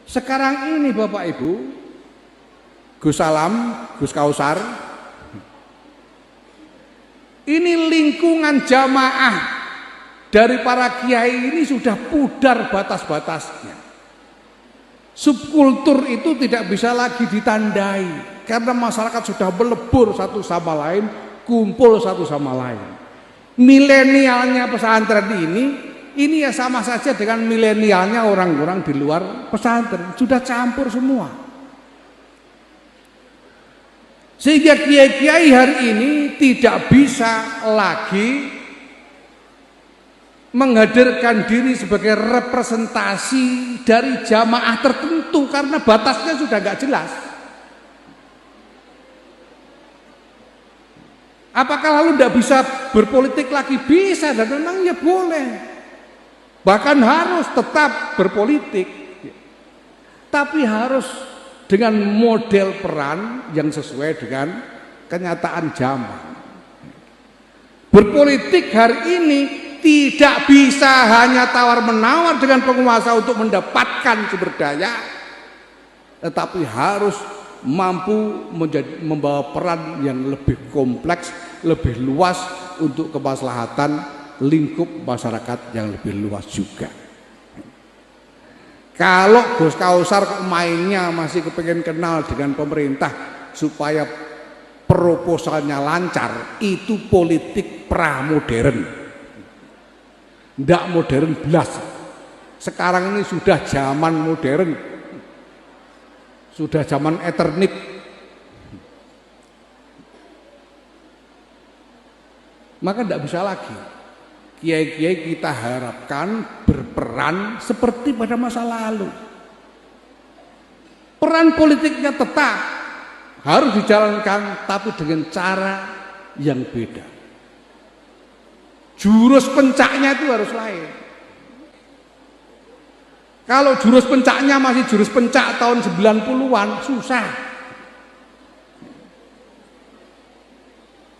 Sekarang ini Bapak Ibu, Gus Salam, Gus Kausar, ini lingkungan jamaah dari para kiai ini sudah pudar batas-batasnya. Subkultur itu tidak bisa lagi ditandai karena masyarakat sudah melebur satu sama lain, kumpul satu sama lain. Milenialnya pesantren ini ya sama saja dengan milenialnya orang-orang di luar pesantren, sudah campur semua. Sehingga kiai-kiai hari ini tidak bisa lagi menghadirkan diri sebagai representasi dari jamaah tertentu karena batasnya sudah nggak jelas. Apakah lalu tidak bisa berpolitik lagi? Bisa, dan memang ya boleh. Bahkan harus tetap berpolitik, tapi harus dengan model peran yang sesuai dengan kenyataan zaman. Berpolitik hari ini tidak bisa hanya tawar-menawar dengan penguasa untuk mendapatkan sumber daya, tetapi harus mampu membawa peran yang lebih kompleks, lebih luas untuk kemaslahatan lingkup masyarakat yang lebih luas juga. Kalau Gus Kausar mainnya masih kepengen kenal dengan pemerintah supaya proposalnya lancar, itu politik pramodern, ndak modern belas. Sekarang ini sudah zaman modern, sudah zaman Eternit. Maka ndak bisa lagi kiai-kiai kita harapkan berperan seperti pada masa lalu. Peran politiknya tetap harus dijalankan, tapi dengan cara yang beda. Jurus pencaknya itu harus lain. Kalau jurus pencaknya masih jurus pencak tahun 90-an, susah.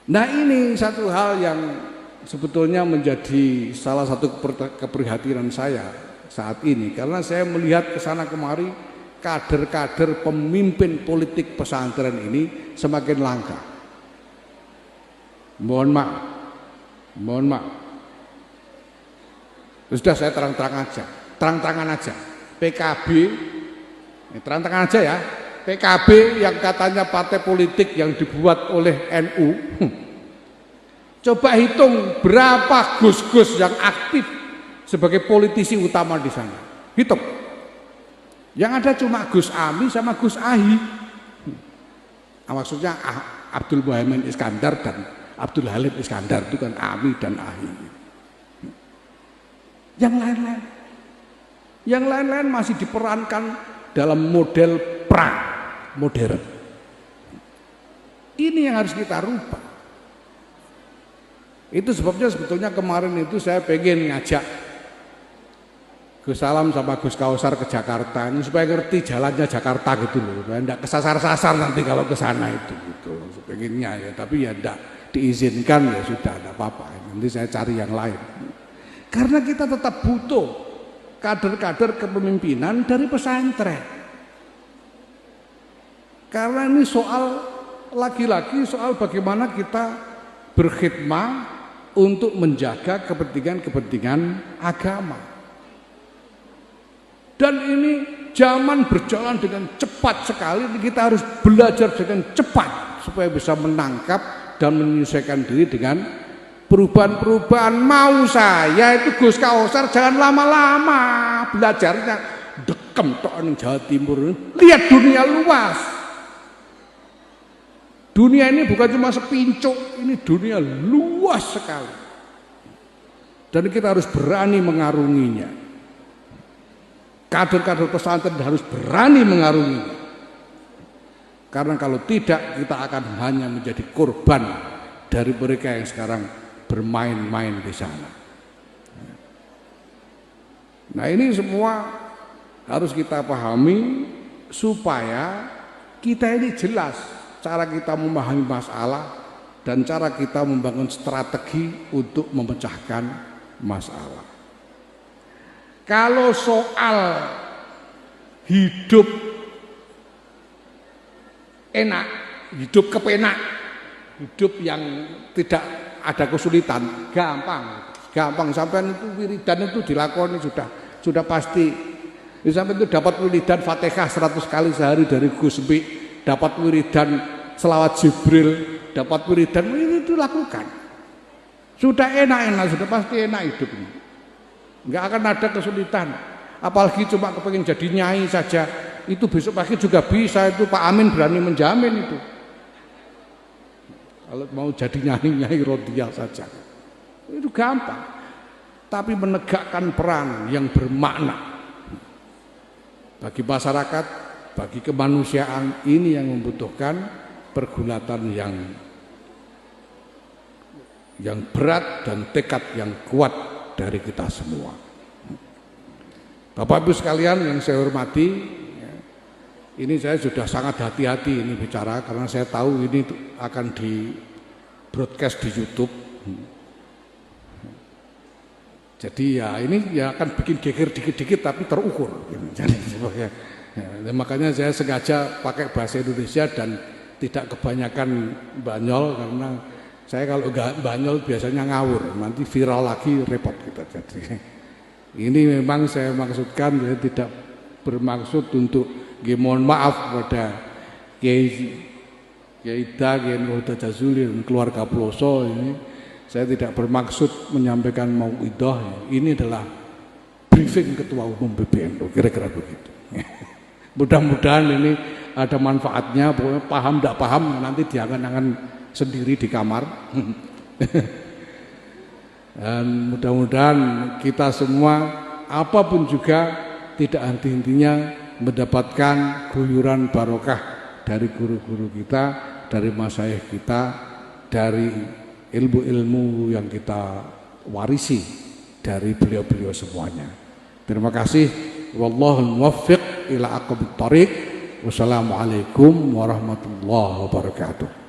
Nah, ini satu hal yang sebetulnya menjadi salah satu keprihatinan saya saat ini, karena saya melihat kesana kemari kader-kader pemimpin politik pesantren ini semakin langka. Mohon maaf. Sudah, saya terang-terangan aja. PKB, terang-terangan aja ya. PKB yang katanya partai politik yang dibuat oleh NU. Coba hitung berapa gus-gus yang aktif sebagai politisi utama di sana. Hitung. Yang ada cuma Gus Ami sama Gus Ahi. Maksudnya Abdul Muhaimin Iskandar dan Abdul Halim Iskandar, itu kan Ami dan Ahi. Yang lain-lain masih diperankan dalam model pra-modern. Ini yang harus kita rubah. Itu sebabnya sebetulnya kemarin itu saya pengen ngajak Gus Salam sama Gus Kausar ke Jakarta ini supaya ngerti jalannya Jakarta gitu loh, enggak kesasar-sasar nanti kalau ke sana itu gitu. Pengennya ya, tapi ya enggak diizinkan, ya sudah, enggak apa-apa. Nanti saya cari yang lain. Karena kita tetap butuh kader-kader kepemimpinan dari pesantren. Karena ini soal lagi-lagi soal bagaimana kita berkhidmat untuk menjaga kepentingan-kepentingan agama. Dan ini zaman berjalan dengan cepat sekali, kita harus belajar dengan cepat supaya bisa menangkap dan menyesuaikan diri dengan perubahan-perubahan. Mau saya itu Gus Kausar jangan lama-lama belajarnya, dekem tok ning Jawa Timur, lihat dunia luas. Dunia ini bukan cuma sepincuk, ini dunia luas sekali. Dan kita harus berani mengarunginya. Kader-kader pesantren harus berani mengarunginya. Karena kalau tidak, kita akan hanya menjadi korban dari mereka yang sekarang bermain-main di sana. Nah, ini semua harus kita pahami supaya kita ini jelas cara kita memahami masalah dan cara kita membangun strategi untuk memecahkan masalah. Kalau soal hidup enak, hidup kepenak, hidup yang tidak ada kesulitan, gampang sampai itu wiridan itu dilakoni sudah pasti. Sampai itu dapat wiridan Fatihah 100 kali sehari dari Gus Bi, dapat wiridan selawat Jibril, dapat wiridan itu lakukan. Sudah enak, sudah pasti enak hidup ini. Enggak akan ada kesulitan. Apalagi cuma kepengen jadi nyai saja, itu besok pagi juga bisa, itu Pak Amin berani menjamin itu. Kalau mau jadi nyai Rodia saja, itu gampang. Tapi menegakkan peran yang bermakna bagi masyarakat, bagi kemanusiaan, ini yang membutuhkan pergulatan yang berat dan tekad yang kuat dari kita semua. Bapak Ibu sekalian yang saya hormati, ini saya sudah sangat hati-hati ini bicara karena saya tahu ini akan di broadcast di YouTube. Jadi ya ini ya akan bikin geger dikit-dikit tapi terukur. Jadi makanya saya sengaja pakai bahasa Indonesia dan tidak kebanyakan Banyol karena saya kalau nggak Banyol biasanya ngawur, nanti viral lagi repot kita. Jadi ini memang saya maksudkan, saya tidak bermaksud untuk mohon maaf pada Kiai Ida, Kiai Nurhoda Jazuli dan keluarga Ploso ini. Saya tidak bermaksud menyampaikan mauidhah, ini adalah briefing Ketua Umum PBNU, kira-kira begitu. Mudah-mudahan ini ada manfaatnya, pokoknya paham tidak paham nanti diangan-angan sendiri di kamar. Dan mudah-mudahan kita semua apapun juga tidak henti-hentinya mendapatkan guyuran barokah dari guru-guru kita, dari masyayikh kita, dari ilmu-ilmu yang kita warisi dari beliau-beliau semuanya. Terima kasih. Wallahul muwaffiq ila aqwamit thoriq. Wassalamualaikum warahmatullahi wabarakatuh.